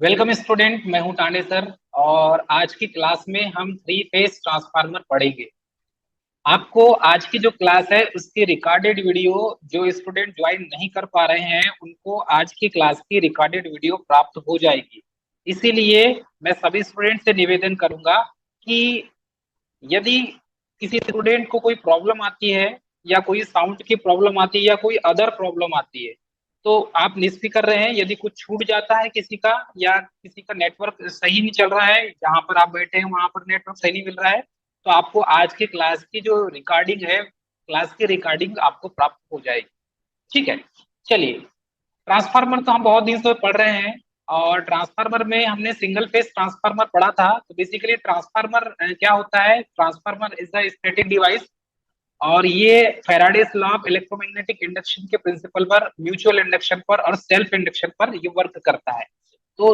Welcome student, मैं हूं Tande sir. और आज की क्लास में हम थ्री फेज ट्रांसफार्मर पढ़ेंगे। आपको आज की जो क्लास है उसकी रिकॉर्डेड वीडियो, जो स्टूडेंट ज्वाइन नहीं कर पा रहे हैं उनको आज की क्लास की रिकॉर्डेड वीडियो प्राप्त हो जाएगी। इसीलिए मैं सभी स्टूडेंट से निवेदन करूंगा कि यदि किसी स्टूडेंट को कोई प्रॉब्लम आती है या कोई साउंड की प्रॉब्लम आती है या कोई अदर प्रॉब्लम आती है, तो आप निश्चित कर रहे हैं यदि कुछ छूट जाता है किसी का या किसी का नेटवर्क सही नहीं चल रहा है, जहां पर आप बैठे हैं वहां पर नेटवर्क सही नहीं मिल रहा है, तो आपको आज की क्लास की जो रिकॉर्डिंग है, क्लास की रिकॉर्डिंग आपको प्राप्त हो जाएगी। ठीक है, चलिए। ट्रांसफार्मर तो हम बहुत दिन से पढ़ रहे हैं और ट्रांसफार्मर में हमने सिंगल फेज ट्रांसफार्मर पढ़ा था। तो बेसिकली ट्रांसफार्मर क्या होता है? Transformer is the static device और ये Faraday's law of electromagnetic induction के प्रिंसिपल पर, म्यूचुअल इंडक्शन पर और सेल्फ इंडक्शन पर ये वर्क करता है। तो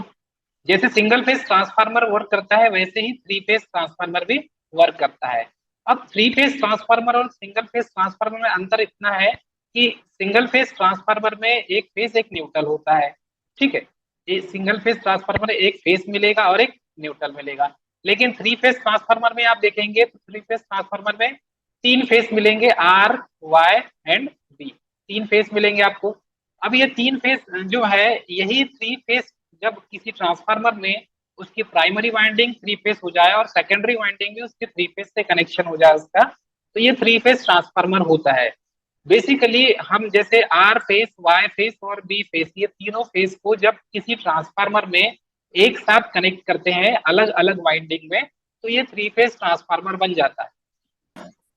जैसे सिंगल फेज ट्रांसफार्मर वर्क करता है वैसे ही थ्री फेज ट्रांसफार्मर भी वर्क करता है। अब थ्री फेज ट्रांसफार्मर और सिंगल फेज ट्रांसफार्मर में अंतर इतना है कि सिंगल फेज ट्रांसफार्मर में एक फेज एक न्यूट्रल होता है। ठीक है, ये सिंगल फेज ट्रांसफार्मर में एक फेज मिलेगा और एक न्यूट्रल मिलेगा। लेकिन थ्री फेज ट्रांसफार्मर में आप देखेंगे तो थ्री फेज ट्रांसफार्मर में तीन फेज मिलेंगे, आर वाई एंड बी। तीन फेज मिलेंगे आपको। अब ये तीन फेज जो है, यही थ्री फेज जब किसी ट्रांसफार्मर में उसकी प्राइमरी वाइंडिंग थ्री फेज हो जाए और सेकेंडरी वाइंडिंग भी उसके थ्री फेज से कनेक्शन हो जाए उसका, तो ये थ्री फेज ट्रांसफार्मर होता है। बेसिकली हम जैसे आर फेज, वाई फेज और बी फेज, ये तीनों फेज को जब किसी ट्रांसफार्मर में एक साथ कनेक्ट करते हैं अलग अलग वाइंडिंग में, तो ये थ्री फेज ट्रांसफार्मर बन जाता है।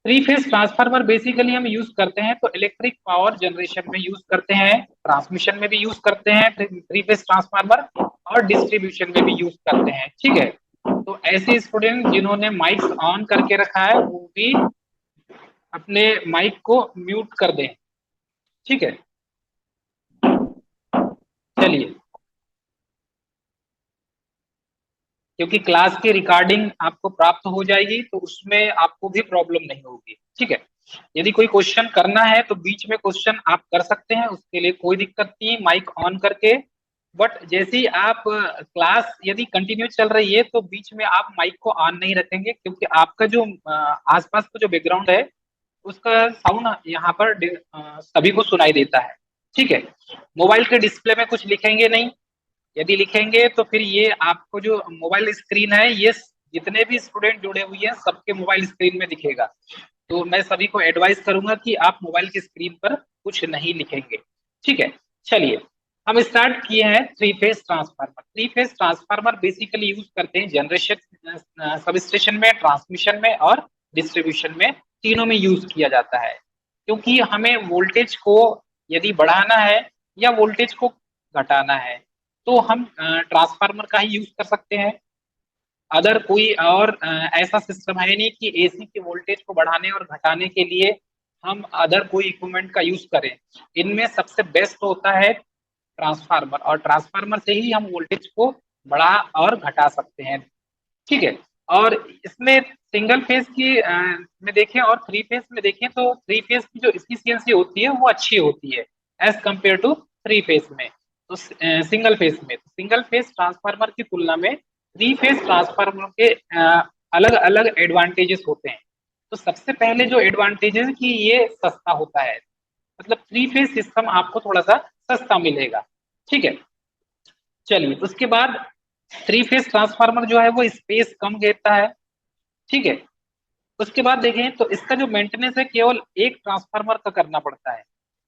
थ्री फेज ट्रांसफार्मर बेसिकली हम यूज करते हैं तो इलेक्ट्रिक पावर जनरेशन में यूज करते हैं, ट्रांसमिशन में भी यूज करते हैं थ्री फेज ट्रांसफार्मर, और डिस्ट्रीब्यूशन में भी यूज करते हैं। ठीक है, तो ऐसे स्टूडेंट जिन्होंने माइक्स ऑन करके रखा है वो भी अपने माइक को म्यूट कर दें। ठीक है, चलिए। क्योंकि क्लास की रिकॉर्डिंग आपको प्राप्त हो जाएगी तो उसमें आपको भी प्रॉब्लम नहीं होगी। ठीक है, यदि कोई क्वेश्चन करना है तो बीच में क्वेश्चन आप कर सकते हैं, उसके लिए कोई दिक्कत नहीं, माइक ऑन करके। बट जैसे ही आप क्लास यदि कंटिन्यू चल रही है तो बीच में आप माइक को ऑन नहीं रखेंगे, क्योंकि आपका जो आसपास का जो बैकग्राउंड है उसका साउंड यहाँ पर सभी को सुनाई देता है। ठीक है, मोबाइल के डिस्प्ले में कुछ लिखेंगे नहीं। यदि लिखेंगे तो फिर ये आपको जो मोबाइल स्क्रीन है, ये जितने भी स्टूडेंट जुड़े हुए हैं सबके मोबाइल स्क्रीन में दिखेगा। तो मैं सभी को एडवाइस करूंगा कि आप मोबाइल की स्क्रीन पर कुछ नहीं लिखेंगे। ठीक है, चलिए। हम स्टार्ट किए हैं three phase transformer. Three phase transformer basically use करते हैं जनरेशन, सब स्टेशन में, ट्रांसमिशन में और डिस्ट्रीब्यूशन में, तीनों में यूज किया जाता है। क्योंकि हमें वोल्टेज को यदि बढ़ाना है या वोल्टेज को घटाना है तो हम ट्रांसफार्मर का ही यूज कर सकते हैं। अदर कोई और ऐसा सिस्टम है नहीं कि एसी के वोल्टेज को बढ़ाने और घटाने के लिए हम अदर कोई इक्विपमेंट का यूज करें। इनमें सबसे बेस्ट होता है ट्रांसफार्मर, और ट्रांसफार्मर से ही हम वोल्टेज को बढ़ा और घटा सकते हैं। ठीक है, और इसमें सिंगल फेज की में देखें और थ्री फेज में देखें तो थ्री फेज की जो इफिशियंसी होती है वो अच्छी होती है as compare to three phase में। तो सिंगल फेज ट्रांसफार्मर की तुलना में थ्री फेज ट्रांसफार्मर के अलग अलग एडवांटेजेस होते हैं। तो सबसे पहले जो एडवांटेजेस कि ये सस्ता होता है, मतलब थ्री फेज सिस्टम आपको थोड़ा सा सस्ता मिलेगा। ठीक है, चलिए। उसके बाद थ्री फेज ट्रांसफार्मर जो है वो स्पेस कम घेरता है। ठीक है, उसके बाद देखें तो इसका जो मेंटेनेंस है केवल एक ट्रांसफार्मर का करना पड़ता है।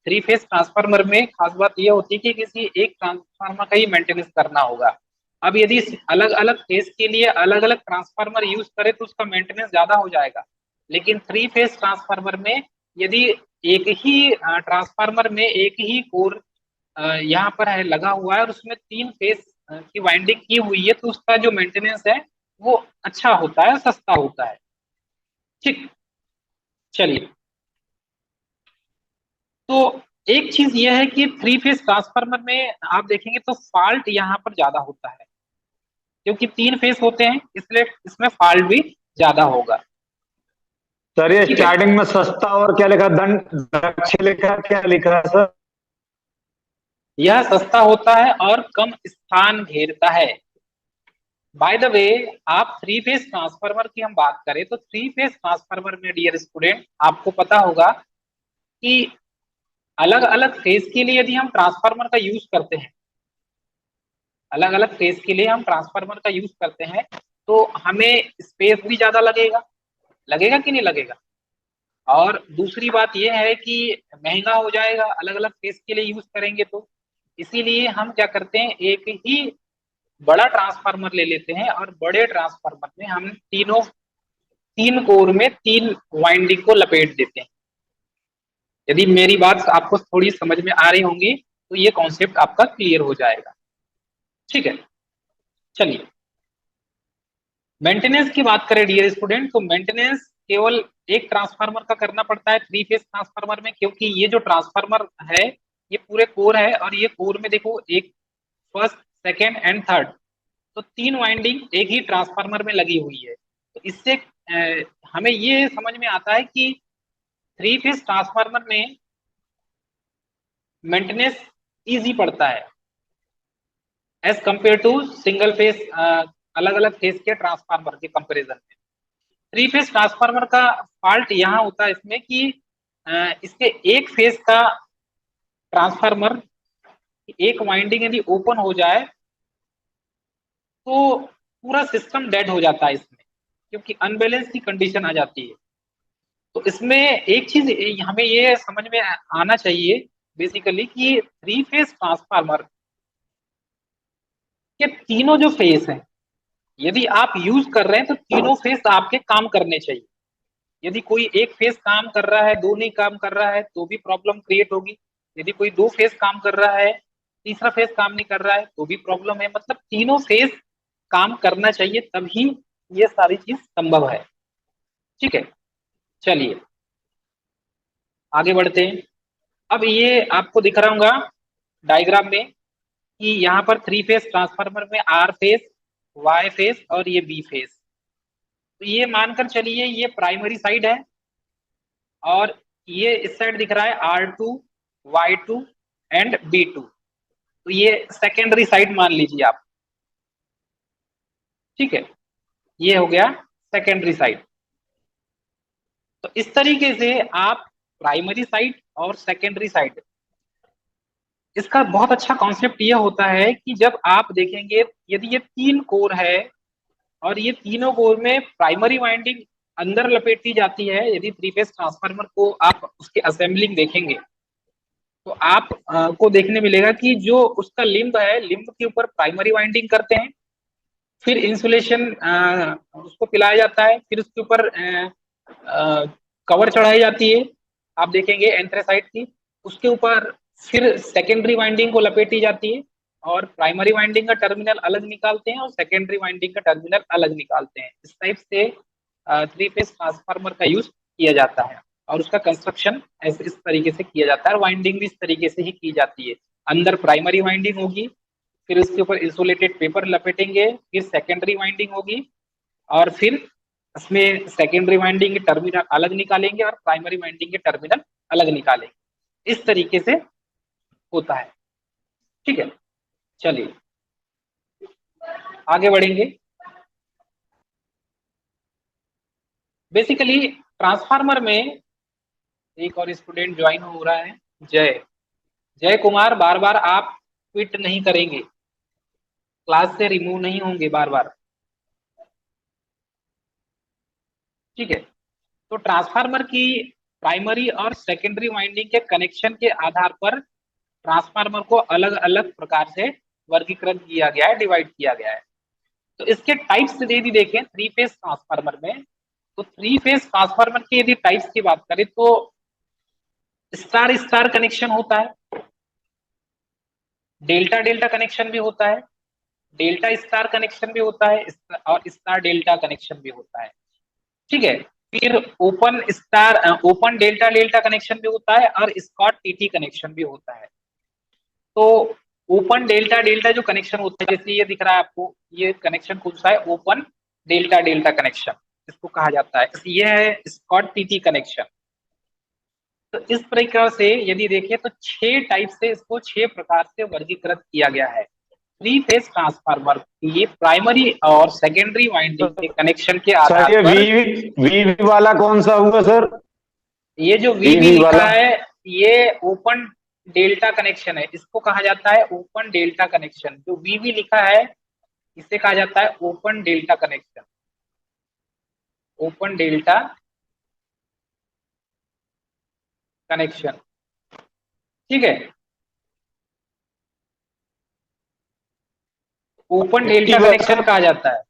थ्री फेज ट्रांसफार्मर में खास बात यह होती है कि किसी एक ट्रांसफार्मर का ही मेंटेनेंस करना होगा। अब यदि अलग अलग फेज के लिए अलग अलग ट्रांसफार्मर यूज करें तो उसका मेंटेनेंस ज्यादा हो जाएगा। लेकिन थ्री फेज ट्रांसफार्मर में यदि एक ही ट्रांसफार्मर में एक ही कोर यहाँ पर है लगा हुआ है और उसमें तीन फेज की वाइंडिंग की हुई है, तो उसका जो मेंटेनेंस है वो अच्छा होता है, सस्ता होता है। ठीक, चलिए। तो एक चीज यह है कि थ्री फेज ट्रांसफार्मर में आप देखेंगे तो फॉल्ट यहाँ पर ज्यादा होता है, क्योंकि तीन फेज होते हैं इसलिए इसमें फॉल्ट भी ज्यादा होगा। सर ये ठीक है, स्टार्टिंग में सस्ता और क्या लिखा, दंड दक्ष लिखा, क्या लिखा है सर? यह सस्ता होता है और कम स्थान घेरता है। बाय द वे, आप थ्री फेज ट्रांसफार्मर की हम बात करें तो थ्री फेज ट्रांसफार्मर में डियर स्टूडेंट आपको पता होगा कि अलग अलग फेज के लिए यदि हम ट्रांसफार्मर का यूज करते हैं, अलग अलग फेज के लिए हम ट्रांसफार्मर का यूज करते हैं, तो हमें स्पेस भी ज्यादा लगेगा, लगेगा कि नहीं लगेगा। और दूसरी बात यह है कि महंगा हो जाएगा अलग अलग फेज के लिए यूज करेंगे तो। इसीलिए हम क्या करते हैं, एक ही बड़ा ट्रांसफार्मर ले लेते हैं और बड़े ट्रांसफार्मर में हम तीन कोर में तीन वाइंडिंग को लपेट देते हैं। यदि मेरी बात आपको थोड़ी समझ में आ रही होंगी तो ये कॉन्सेप्ट आपका क्लियर हो जाएगा। ठीक है, चलिए मेंटेनेंस की बात करें डियर स्टूडेंट, तो मेंटेनेंस केवल एक ट्रांसफार्मर का करना पड़ता है थ्री फेज ट्रांसफार्मर में, क्योंकि ये जो ट्रांसफार्मर है ये पूरे कोर है, और ये कोर में देखो एक फर्स्ट सेकेंड एंड थर्ड, तो तीन वाइंडिंग एक ही ट्रांसफार्मर में लगी हुई है। तो इससे हमें ये समझ में आता है कि थ्री फेज ट्रांसफार्मर में मेंटेनेंस इजी पड़ता है as compare to single phase, अलग अलग फेज के ट्रांसफार्मर के कंपैरिजन में। थ्री फेज ट्रांसफार्मर का फॉल्ट यहाँ होता है इसमें कि इसके एक फेज का ट्रांसफार्मर एक वाइंडिंग यदि ओपन हो जाए तो पूरा सिस्टम डेड हो जाता है इसमें, क्योंकि अनबैलेंस की कंडीशन आ जाती है। तो इसमें एक चीज हमें ये समझ में आना चाहिए बेसिकली कि थ्री फेज ट्रांसफार्मर के तीनों जो फेज हैं, यदि आप यूज कर रहे हैं तो तीनों फेज आपके काम करने चाहिए। यदि कोई एक फेज काम कर रहा है, दो नहीं काम कर रहा है, तो भी प्रॉब्लम क्रिएट होगी। यदि कोई दो फेज काम कर रहा है, तीसरा फेज काम नहीं कर रहा है, तो भी प्रॉब्लम है। मतलब तीनों फेज काम करना चाहिए, तभी ये सारी चीज संभव है। ठीक है, चलिए आगे बढ़ते हैं। अब ये आपको दिख रहा होगा डायग्राम में कि यहाँ पर थ्री फेज ट्रांसफार्मर में आर फेज, वाई फेज और ये बी फेज। तो ये मानकर चलिए ये प्राइमरी साइड है, और ये इस साइड दिख रहा है R2, Y2 एंड B2, तो ये सेकेंडरी साइड मान लीजिए आप। ठीक है, ये हो गया सेकेंडरी साइड। तो इस तरीके से आप प्राइमरी साइड और सेकेंडरी साइड, इसका बहुत अच्छा कॉन्सेप्ट ये होता है कि जब आप देखेंगे यदि ये तीन कोर है और ये तीनों कोर में प्राइमरी वाइंडिंग अंदर लपेटी जाती है, यदि थ्री फेज ट्रांसफार्मर को आप उसके असेंबलिंग देखेंगे तो आप को देखने मिलेगा कि जो उसका लिम्ब है, लिम्ब के ऊपर प्राइमरी वाइंडिंग करते हैं, फिर इंसुलेशन उसको पिलाया जाता है, फिर उसके ऊपर कवर चढ़ाई जाती है, आप देखेंगे एंथ्रेसाइट की, उसके ऊपर फिर सेकेंडरी वाइंडिंग को लपेटी जाती है, और प्राइमरी वाइंडिंग का टर्मिनल अलग निकालते हैं और सेकेंडरी वाइंडिंग का टर्मिनल अलग निकालते हैं। इस टाइप से थ्री फेज ट्रांसफार्मर का यूज किया जाता है, और उसका कंस्ट्रक्शन ऐसे इस तरीके से किया जाता है, और वाइंडिंग भी इस तरीके से ही की जाती है। अंदर प्राइमरी वाइंडिंग होगी, फिर उसके ऊपर इंसुलेटेड पेपर लपेटेंगे, फिर सेकेंडरी वाइंडिंग होगी, और फिर इसमें सेकेंडरी वाइंडिंग के टर्मिनल अलग निकालेंगे और प्राइमरी वाइंडिंग के टर्मिनल अलग निकालेंगे। इस तरीके से होता है। ठीक है, चलिए आगे बढ़ेंगे। बेसिकली ट्रांसफार्मर में एक और स्टूडेंट ज्वाइन हो रहा है, जय जय कुमार। बार बार आप क्विट नहीं करेंगे, क्लास से रिमूव नहीं होंगे बार बार। ठीक है, तो ट्रांसफार्मर की प्राइमरी और सेकेंडरी वाइंडिंग के कनेक्शन के आधार पर ट्रांसफार्मर को अलग अलग प्रकार से वर्गीकृत किया गया है, डिवाइड किया गया है। तो इसके टाइप्स यदि देखें थ्री फेज ट्रांसफार्मर में, तो थ्री फेज ट्रांसफार्मर के यदि टाइप्स की बात करें तो स्टार स्टार कनेक्शन होता है, डेल्टा डेल्टा कनेक्शन भी होता है, डेल्टा स्टार कनेक्शन भी होता है, और स्टार डेल्टा कनेक्शन भी होता है। ठीक है, फिर open star open delta delta connection भी होता है, और स्कॉट टीटी कनेक्शन भी होता है। तो ओपन डेल्टा डेल्टा जो कनेक्शन होता है, जैसे ये दिख रहा है आपको, ये कनेक्शन कौन सा है, ओपन डेल्टा डेल्टा कनेक्शन इसको कहा जाता है। ये है स्कॉट टीटी कनेक्शन। तो इस प्रकार से यदि देखें तो 6 टाइप से इसको 6 प्रकार से वर्गीकृत किया गया है। 3 फेज ट्रांसफार्मर ये प्राइमरी और सेकेंडरी वाइंडिंग के कनेक्शन के सर आधार ये पर, वीवी वाला कौन सा हुआ सर? ये जो वीवी वीवी लिखा वाला। है ये ओपन डेल्टा कनेक्शन है, इसको कहा जाता है ओपन डेल्टा कनेक्शन। जो वीवी लिखा है इसे कहा जाता है open delta connection, open delta connection. ठीक है, ओपन डेल्टा कनेक्शन कहा जाता है।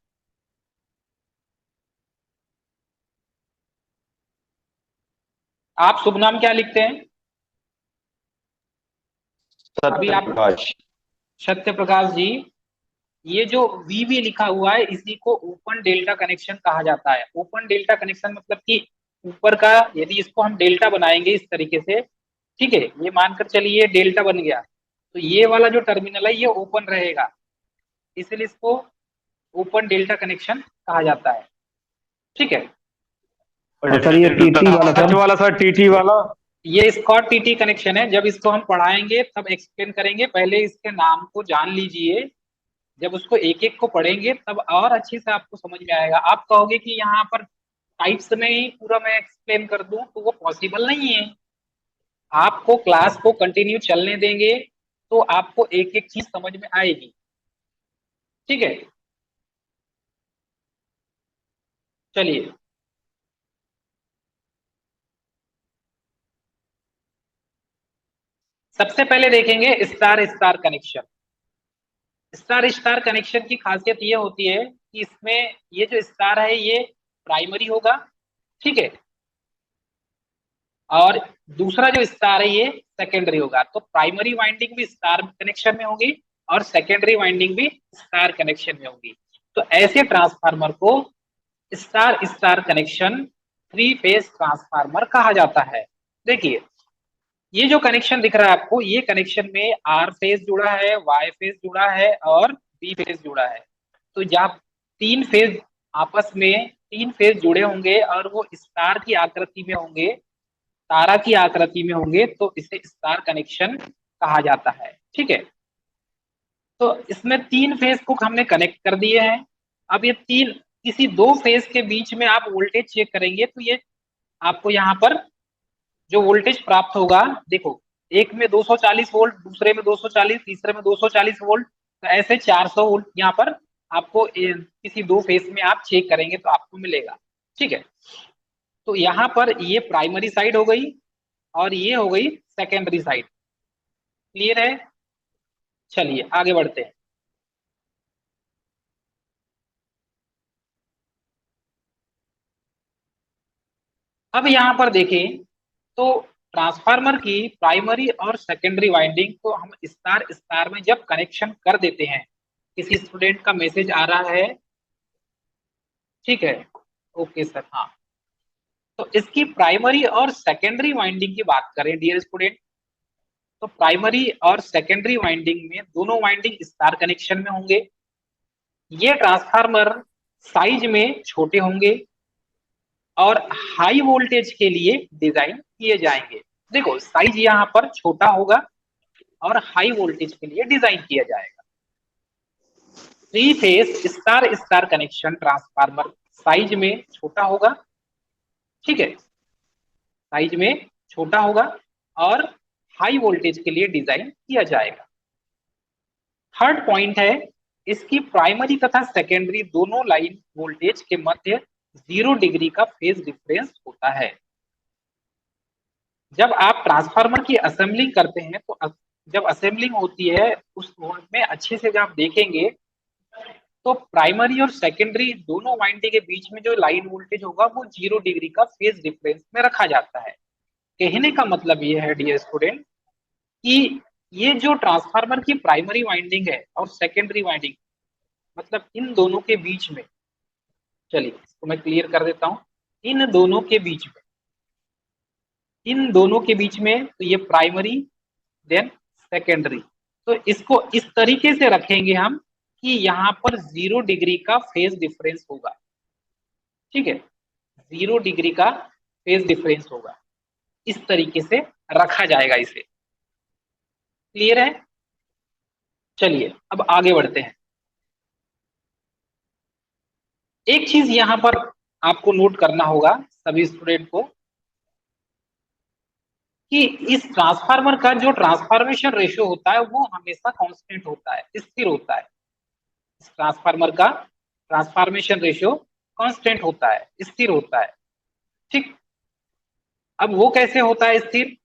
आप शुभ नाम क्या लिखते हैं? अभी सत्य आप प्रकाश। सत्य प्रकाश जी, ये जो वीवी लिखा हुआ है इसी को ओपन डेल्टा कनेक्शन कहा जाता है। ओपन डेल्टा कनेक्शन मतलब कि ऊपर का यदि इसको हम डेल्टा बनाएंगे इस तरीके से, ठीक है, ये मानकर चलिए डेल्टा बन गया, तो ये वाला जो टर्मिनल है ये ओपन रहेगा, इसलिए इसको ओपन डेल्टा कनेक्शन कहा जाता है। ठीक है, सर ये टीटी वाला सर टीटी वाला। ये स्कॉट टीटी कनेक्शन है। जब इसको हम पढ़ाएंगे तब एक्सप्लेन करेंगे, पहले इसके नाम को जान लीजिए। जब उसको एक एक को पढ़ेंगे तब और अच्छे से आपको समझ में आएगा। आप कहोगे कि यहाँ पर टाइप्स में ही पूरा मैं एक्सप्लेन कर दूं, तो वो पॉसिबल नहीं है। आपको क्लास को कंटिन्यू चलने देंगे तो आपको एक एक चीज समझ में आएगी। ठीक है, चलिए सबसे पहले देखेंगे star star connection. Star star connection की खासियत ये होती है कि इसमें ये जो स्टार है ये प्राइमरी होगा, ठीक है, और दूसरा जो स्टार है ये सेकेंडरी होगा। तो प्राइमरी वाइंडिंग भी स्टार कनेक्शन में होगी और सेकेंडरी वाइंडिंग भी स्टार कनेक्शन में होगी। तो ऐसे ट्रांसफार्मर को star star connection 3 phase transformer कहा जाता है। देखिए ये जो कनेक्शन दिख रहा है आपको, ये कनेक्शन में आर फेज जुड़ा है, वाई फेज जुड़ा है और बी फेज जुड़ा है। तो जब 3 फेज आपस में 3 फेज जुड़े होंगे और वो स्टार की आकृति में होंगे, तारा की आकृति में होंगे, तो इसे स्टार कनेक्शन कहा जाता है। ठीक है, तो इसमें 3 फेज को हमने कनेक्ट कर दिए हैं। अब ये तीन किसी 2 फेज के बीच में आप वोल्टेज चेक करेंगे तो ये आपको यहाँ पर जो वोल्टेज प्राप्त होगा, देखो एक में 240 वोल्ट, दूसरे में 240, तीसरे में 240 वोल्ट, तो ऐसे 400 वोल्ट यहाँ पर आपको किसी 2 फेज में आप चेक करेंगे तो आपको मिलेगा। ठीक है, तो यहाँ पर ये प्राइमरी साइड हो गई और ये हो गई सेकेंडरी साइड। क्लियर है? चलिए आगे बढ़ते हैं। अब यहाँ पर देखें तो ट्रांसफार्मर की प्राइमरी और सेकेंडरी वाइंडिंग को हम स्टार स्टार में जब कनेक्शन कर देते हैं, किसी स्टूडेंट का मैसेज आ रहा है, ठीक है, ओके सर, हाँ, तो इसकी प्राइमरी और सेकेंडरी वाइंडिंग की बात करें डियर स्टूडेंट, तो प्राइमरी और सेकेंडरी वाइंडिंग में दोनों वाइंडिंग स्टार कनेक्शन में होंगे। ये ट्रांसफार्मर साइज में छोटे होंगे और हाई वोल्टेज के लिए डिजाइन किए जाएंगे। देखो साइज यहाँ पर छोटा होगा और हाई वोल्टेज के लिए डिजाइन किया जाएगा। 3 phase star star connection transformer size में छोटा होगा, ठीक है, साइज में छोटा होगा और हाई वोल्टेज के लिए डिजाइन किया जाएगा। थर्ड पॉइंट है, इसकी प्राइमरी तथा सेकेंडरी दोनों लाइन वोल्टेज के मध्य 0 डिग्री का फेज डिफरेंस होता है। जब आप ट्रांसफार्मर की असेंबलिंग करते हैं तो जब असेंबलिंग होती है उस में अच्छे से जब आप देखेंगे तो प्राइमरी और सेकेंडरी दोनों वाइंडिंग के बीच में जो लाइन वोल्टेज होगा वो 0 डिग्री का फेज डिफरेंस में रखा जाता है। कहने का मतलब ये है डियर स्टूडेंट कि ये जो ट्रांसफार्मर की प्राइमरी वाइंडिंग है और सेकेंडरी वाइंडिंग, मतलब इन दोनों के बीच में, चलिए इसको मैं क्लियर कर देता हूं, इन दोनों के बीच में, इन दोनों के बीच में तो ये प्राइमरी देन सेकेंडरी, तो इसको इस तरीके से रखेंगे हम कि यहाँ पर 0 डिग्री का फेज डिफरेंस होगा। ठीक है, 0 डिग्री का फेज डिफरेंस होगा। इस तरीके से रखा जाएगा इसे। क्लियर है? चलिए अब आगे बढ़ते हैं। एक चीज यहां पर आपको नोट करना होगा सभी स्टूडेंट को कि इस ट्रांसफार्मर का जो ट्रांसफॉर्मेशन रेशियो होता है वो हमेशा कांस्टेंट होता है, स्थिर होता है। इस ट्रांसफार्मर का ट्रांसफॉर्मेशन रेशियो कांस्टेंट होता है, स्थिर होता है। ठीक, अब वो कैसे होता है स्थिर?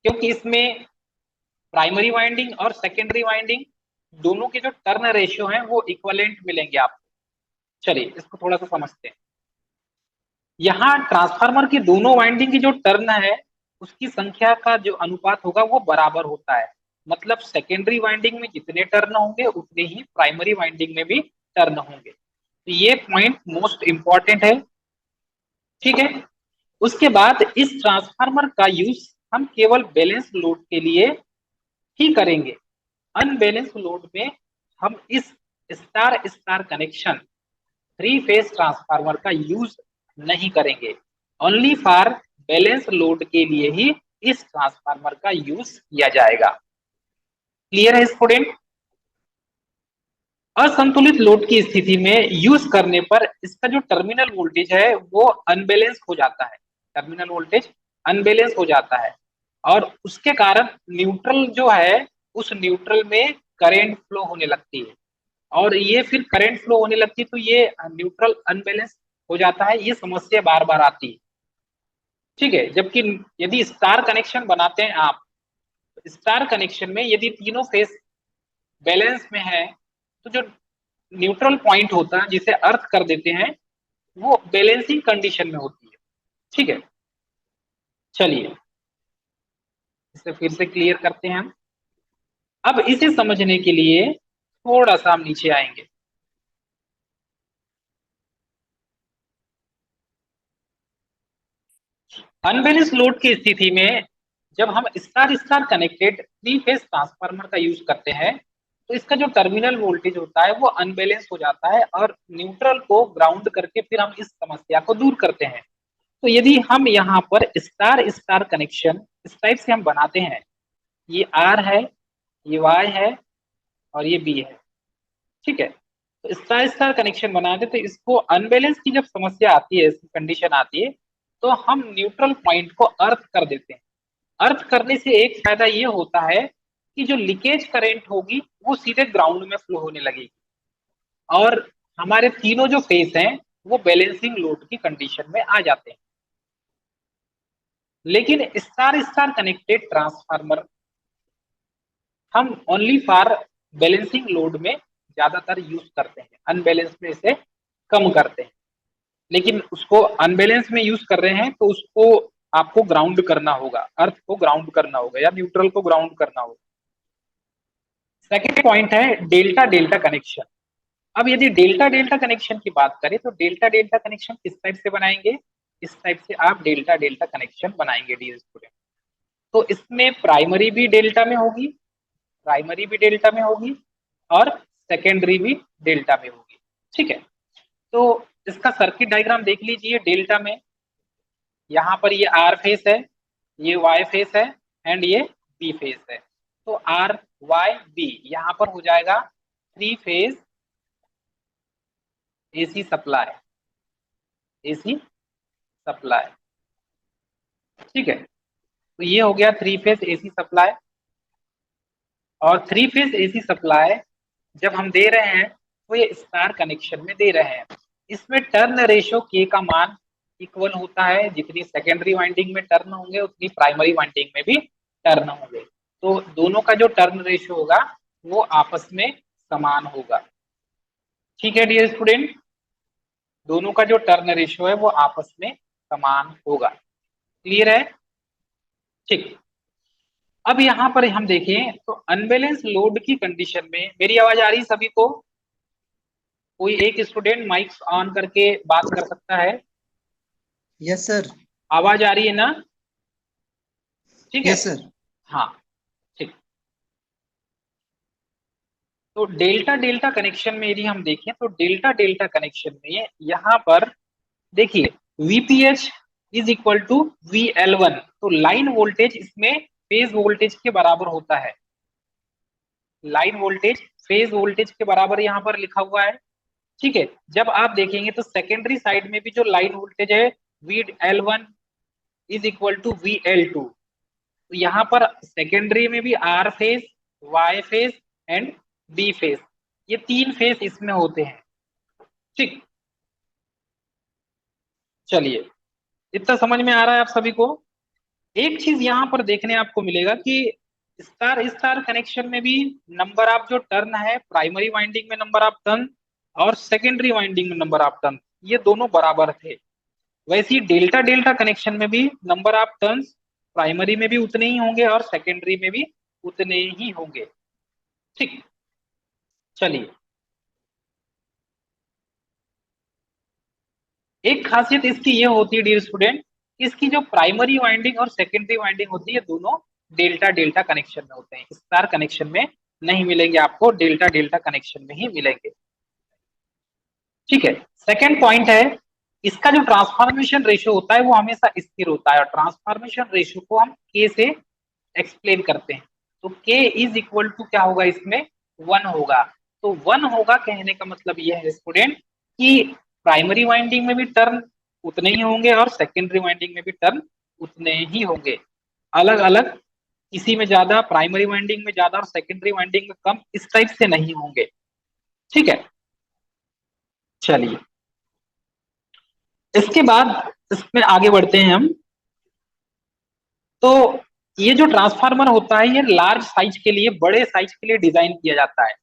क्योंकि इसमें प्राइमरी वाइंडिंग और सेकेंडरी वाइंडिंग दोनों के जो टर्न रेशियो हैं वो इक्वलेंट मिलेंगे आपको। चलिए इसको थोड़ा सा समझते हैं। यहाँ ट्रांसफार्मर की दोनों वाइंडिंग की जो टर्न है उसकी संख्या का जो अनुपात होगा वो बराबर होता है। मतलब सेकेंडरी वाइंडिंग में जितने टर्न होंगे उतने ही प्राइमरी वाइंडिंग में भी टर्न होंगे। तो ये पॉइंट मोस्ट इंपॉर्टेंट है। ठीक है, उसके बाद इस ट्रांसफार्मर का यूज हम केवल बैलेंस लोड के लिए ही करेंगे। अनबैलेंस लोड में हम इस star star connection 3 phase transformer का यूज नहीं करेंगे। ओनली फॉर बैलेंस लोड के लिए ही इस ट्रांसफार्मर का यूज किया जाएगा। क्लियर है स्टूडेंट? असंतुलित लोड की स्थिति में यूज करने पर इसका जो टर्मिनल वोल्टेज है वो अनबैलेंस हो जाता है। टर्मिनल वोल्टेज अनबैलेंस हो जाता है और उसके कारण न्यूट्रल जो है उस न्यूट्रल में करंट फ्लो होने लगती है और ये फिर करंट फ्लो होने लगती है तो ये न्यूट्रल अनबैलेंस हो जाता है। ये समस्या बार बार आती है। ठीक है, जबकि यदि स्टार कनेक्शन बनाते हैं आप, स्टार कनेक्शन में यदि तीनों फेस बैलेंस में है तो जो न्यूट्रल पॉइंट होता है जिसे अर्थ कर देते हैं वो बैलेंसिंग कंडीशन में होती है। ठीक है, चलिए इसे फिर से क्लियर करते हैं हम। अब इसे समझने के लिए थोड़ा सा हम नीचे आएंगे। अनबैलेंस लोड की स्थिति में जब हम star star connected 3 phase transformer का यूज करते हैं तो इसका जो टर्मिनल वोल्टेज होता है वो अनबैलेंस हो जाता है और न्यूट्रल को ग्राउंड करके फिर हम इस समस्या को दूर करते हैं। तो यदि हम यहाँ पर स्टार स्टार कनेक्शन इस टाइप से हम बनाते हैं, ये आर है, ये वाई है और ये बी है। ठीक है, तो स्टार स्टार कनेक्शन बनाते तो इसको अनबैलेंस की जब समस्या आती है, कंडीशन आती है, तो हम न्यूट्रल पॉइंट को अर्थ कर देते हैं। अर्थ करने से एक फायदा ये होता है कि जो लीकेज करंट होगी वो सीधे ग्राउंड में फ्लो होने लगेगी और हमारे तीनों जो फेस हैं वो बैलेंसिंग लोड की कंडीशन में आ जाते हैं। लेकिन स्टार स्टार कनेक्टेड ट्रांसफार्मर हम ओनली फॉर बैलेंसिंग लोड में ज्यादातर यूज करते हैं, अनबैलेंस में इसे कम करते हैं। लेकिन उसको अनबैलेंस में यूज कर रहे हैं तो उसको आपको ग्राउंड करना होगा, अर्थ को ग्राउंड करना होगा या न्यूट्रल को ग्राउंड करना होगा। सेकेंड पॉइंट है डेल्टा डेल्टा कनेक्शन। अब यदि डेल्टा डेल्टा कनेक्शन की बात करें तो डेल्टा डेल्टा कनेक्शन किस टाइप से बनाएंगे? इस टाइप से आप डेल्टा डेल्टा कनेक्शन बनाएंगे डियर स्टूडेंट। तो इसमें प्राइमरी भी डेल्टा में होगी, प्राइमरी भी डेल्टा में होगी और सेकेंडरी भी डेल्टा में होगी। ठीक है, तो इसका सर्किट डायग्राम देख लीजिए। डेल्टा में यहाँ पर ये आर फेस है, ये वाई फेस है एंड ये बी फेस है। तो आर वाई बी यहाँ पर हो जाएगा 3 phase AC supply, AC supply. ठीक है, तो ये हो गया 3 फेज एसी सप्लाई। और 3 फेज एसी सप्लाई जब हम दे रहे हैं तो ये स्टार कनेक्शन में दे रहे हैं। इसमें टर्न रेशियो के का मान इक्वल होता है, जितनी सेकेंडरी वाइंडिंग में टर्न होंगे उतनी प्राइमरी वाइंडिंग में भी टर्न होंगे। तो दोनों का जो टर्न रेशियो होगा वो आपस में समान होगा। ठीक है डियर स्टूडेंट, दोनों का जो टर्न रेशियो है वो आपस में समान होगा। क्लियर है? ठीक, अब यहां पर हम देखें तो अनबैलेंस लोड की कंडीशन में, मेरी आवाज आ रही सभी को? कोई एक स्टूडेंट माइक ऑन करके बात कर सकता है? Yes sir. आवाज आ रही है ना? ठीक है यस सर। हाँ ठीक। तो डेल्टा डेल्टा कनेक्शन में यदि हम देखें तो डेल्टा डेल्टा कनेक्शन में यहाँ पर देखिए VPH is equal to VL1। तो तो लाइन वोल्टेज इसमें फेज वोल्टेज के बराबर होता है। लाइन वोल्टेज फेज वोल्टेज के बराबर यहाँ पर लिखा हुआ है। ठीक है, जब आप देखेंगे तो सेकेंडरी साइड में भी जो लाइन वोल्टेज है VL1 is equal to VL2, तो यहाँ पर सेकेंडरी में भी R phase, Y phase and B phase, ये 3 फेज इसमें होते हैं। ठीक, चलिए इतना समझ में आ रहा है आप सभी को। एक चीज यहाँ पर देखने आपको मिलेगा कि स्टार स्टार कनेक्शन में भी नंबर ऑफ जो टर्न है, प्राइमरी वाइंडिंग में नंबर ऑफ टर्न और सेकेंडरी वाइंडिंग में नंबर ऑफ टर्न, ये दोनों बराबर थे। वैसे ही डेल्टा डेल्टा कनेक्शन में भी नंबर ऑफ टर्न्स प्राइमरी में भी उतने ही होंगे और सेकेंडरी में भी उतने ही होंगे। ठीक, चलिए एक खासियत इसकी ये होती है डियर स्टूडेंट, इसकी जो प्राइमरी वाइंडिंग और सेकेंडरी वाइंडिंग होती है दोनों डेल्टा डेल्टा कनेक्शन में होते हैं, स्टार कनेक्शन में नहीं मिलेंगे आपको, डेल्टा डेल्टा कनेक्शन में ही मिलेंगे। ठीक है, सेकेंड पॉइंट है, इसका जो ट्रांसफॉर्मेशन रेशियो होता है वो हमेशा स्थिर होता है और ट्रांसफॉर्मेशन रेशियो को हम के से एक्सप्लेन करते हैं। तो के इज इक्वल टू क्या होगा, इसमें 1 होगा। तो 1 होगा कहने का मतलब यह है स्टूडेंट कि प्राइमरी वाइंडिंग में भी टर्न उतने ही होंगे और सेकेंडरी वाइंडिंग में भी टर्न उतने ही होंगे, अलग अलग, किसी में ज्यादा, प्राइमरी वाइंडिंग में ज्यादा और सेकेंडरी वाइंडिंग में कम, इस टाइप से नहीं होंगे। ठीक है, चलिए इसके बाद इसमें आगे बढ़ते हैं हम। तो ये जो ट्रांसफार्मर होता है ये लार्ज साइज के लिए, बड़े साइज के लिए डिजाइन किया जाता है।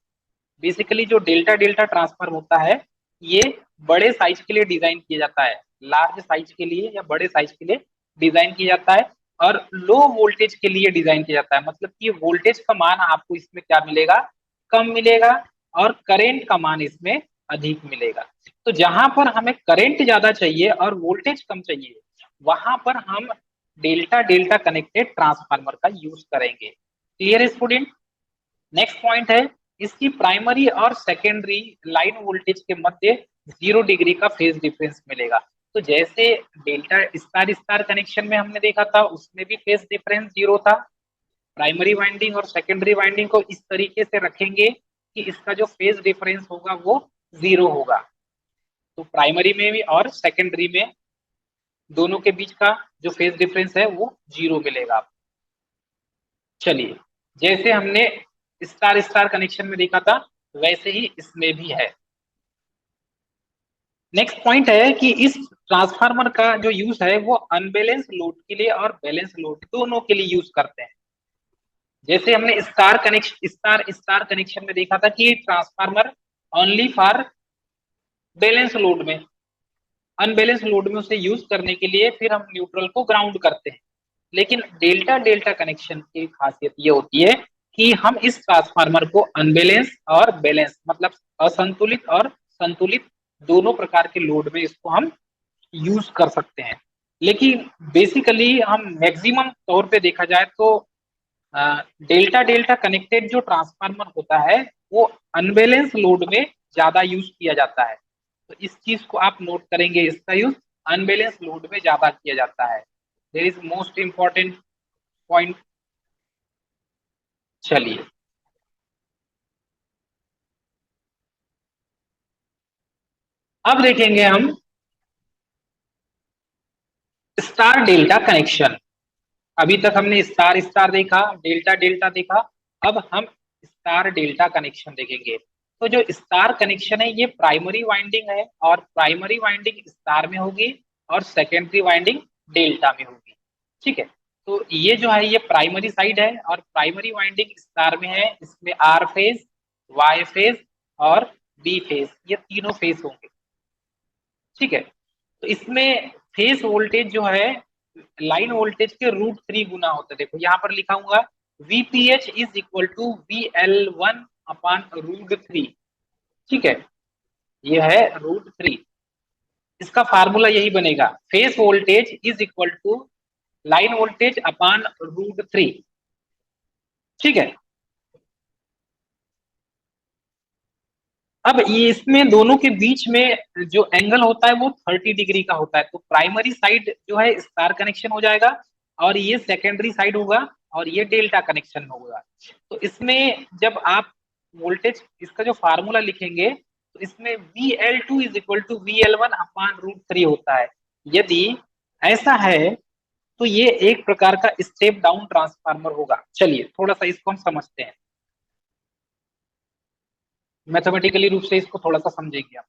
बेसिकली जो डेल्टा डेल्टा ट्रांसफार्मर होता है ये बड़े साइज के लिए डिजाइन किया जाता है, लार्ज साइज के लिए या बड़े साइज के लिए डिजाइन किया जाता है और लो वोल्टेज के लिए डिजाइन किया जाता है। मतलब कि वोल्टेज का मान आपको इसमें क्या मिलेगा, कम मिलेगा और करेंट का मान इसमें अधिक मिलेगा। तो जहां पर हमें करेंट ज्यादा चाहिए और वोल्टेज कम चाहिए वहां पर हम डेल्टा डेल्टा कनेक्टेड ट्रांसफार्मर का यूज करेंगे। क्लियर है स्टूडेंट। नेक्स्ट पॉइंट है, इसकी प्राइमरी और सेकेंडरी लाइन वोल्टेज के मध्य 0 डिग्री का फेज डिफरेंस मिलेगा। तो जैसे डेल्टा स्टार स्टार कनेक्शन में हमने देखा था उसमें भी फेज डिफरेंस 0 था, प्राइमरी वाइंडिंग और सेकेंडरी वाइंडिंग को इस तरीके से रखेंगे कि इसका जो फेज डिफरेंस होगा वो 0 होगा। तो प्राइमरी में भी और सेकेंडरी में दोनों के बीच का जो फेज डिफरेंस है वो 0 मिलेगा। चलिए जैसे हमने स्टार स्टार कनेक्शन में देखा था वैसे ही इसमें भी है। नेक्स्ट पॉइंट है कि इस ट्रांसफार्मर का जो यूज है वो अनबैलेंस लोड के लिए और बैलेंस लोड दोनों के लिए यूज करते हैं। जैसे हमने स्टार स्टार कनेक्शन में देखा था कि transformer only for balance load में, अनबैलेंस लोड में उसे यूज करने के लिए फिर हम न्यूट्रल को ग्राउंड करते हैं। लेकिन डेल्टा डेल्टा कनेक्शन की खासियत ये होती है कि हम इस ट्रांसफार्मर को अनबैलेंस और बैलेंस मतलब असंतुलित और संतुलित दोनों प्रकार के लोड में इसको हम यूज कर सकते हैं। लेकिन बेसिकली हम मैक्सिमम तौर पे देखा जाए तो डेल्टा डेल्टा कनेक्टेड जो ट्रांसफार्मर होता है वो अनबैलेंस लोड में ज्यादा यूज किया जाता है। तो इस चीज को आप नोट करेंगे, इसका यूज अनबैलेंस लोड में ज्यादा किया जाता है। There is most important point. चलिए अब देखेंगे हम स्टार डेल्टा कनेक्शन। अभी तक हमने स्टार स्टार देखा, डेल्टा डेल्टा देखा, अब हम स्टार डेल्टा कनेक्शन देखेंगे। तो जो स्टार कनेक्शन है ये प्राइमरी वाइंडिंग है और प्राइमरी वाइंडिंग स्टार में होगी और सेकेंडरी वाइंडिंग डेल्टा में होगी। ठीक है, तो ये जो है ये प्राइमरी साइड है और प्राइमरी वाइंडिंग स्टार में है, इसमें आर फेज, वाई फेज और बी फेज, ये तीनों फेज होंगे। ठीक है, तो इसमें फेज वोल्टेज जो है लाइन वोल्टेज के √3 गुना होता है। देखो यहाँ पर लिखा हुआ VPH is equal to VL1 upon √3। ठीक है, ये है √3, इसका फार्मूला यही बनेगा, phase voltage is equal to line voltage upon √3। ठीक है, अब ये इसमें दोनों के बीच में जो एंगल होता है वो 30 डिग्री का होता है। तो प्राइमरी साइड जो है स्टार कनेक्शन हो जाएगा और ये सेकेंडरी साइड होगा और ये डेल्टा कनेक्शन होगा। तो इसमें जब आप वोल्टेज इसका जो फार्मूला लिखेंगे तो इसमें VL2 is equal to VL1 upon √3 होता है। यदि ऐसा है तो ये एक प्रकार का स्टेप डाउन ट्रांसफार्मर होगा। चलिए थोड़ा सा इसको हम समझते हैं, मैथमेटिकली रूप से इसको थोड़ा सा समझेंगे आप।